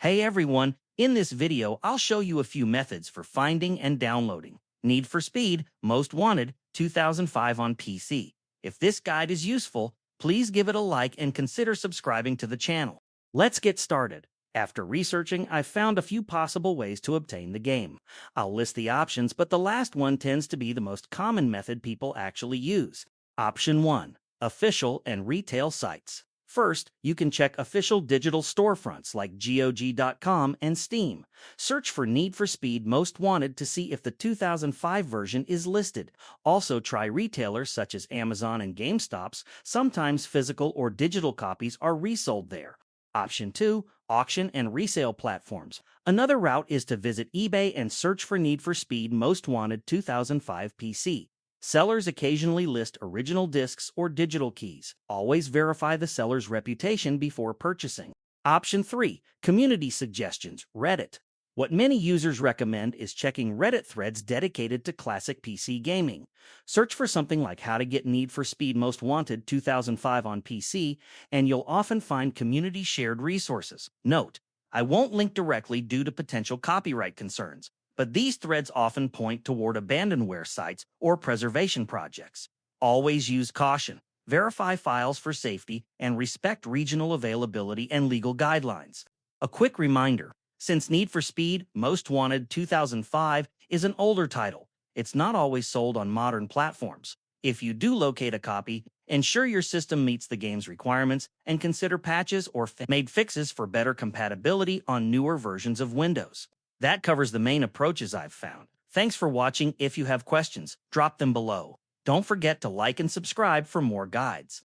Hey everyone, in this video I'll show you a few methods for finding and downloading Need for Speed Most Wanted 2005 on PC. If this guide is useful, please give it a like and consider subscribing to the channel. Let's get started. After researching, I found a few possible ways to obtain the game. I'll list the options, but the last one tends to be the most common method people actually use. Option 1. Official and retail sites. First, you can check official digital storefronts like GOG.com and Steam. Search for Need for Speed Most Wanted to see if the 2005 version is listed. Also try retailers such as Amazon and GameStop's. Sometimes physical or digital copies are resold there. Option 2. Auction and resale platforms. Another route is to visit eBay and search for Need for Speed Most Wanted 2005 PC. Sellers occasionally list original discs or digital keys. Always verify the seller's reputation before purchasing. Option 3. Community suggestions, Reddit. What many users recommend is checking Reddit threads dedicated to classic PC gaming. Search for something like How to Get Need for Speed Most Wanted 2005 on PC, and you'll often find community-shared resources. Note, I won't link directly due to potential copyright concerns, but these threads often point toward abandonware sites or preservation projects. Always use caution. Verify files for safety and respect regional availability and legal guidelines. A quick reminder, since Need for Speed Most Wanted 2005 is an older title, it's not always sold on modern platforms. If you do locate a copy, ensure your system meets the game's requirements and consider patches or made fixes for better compatibility on newer versions of Windows. That covers the main approaches I've found. Thanks for watching. If you have questions, drop them below. Don't forget to like and subscribe for more guides.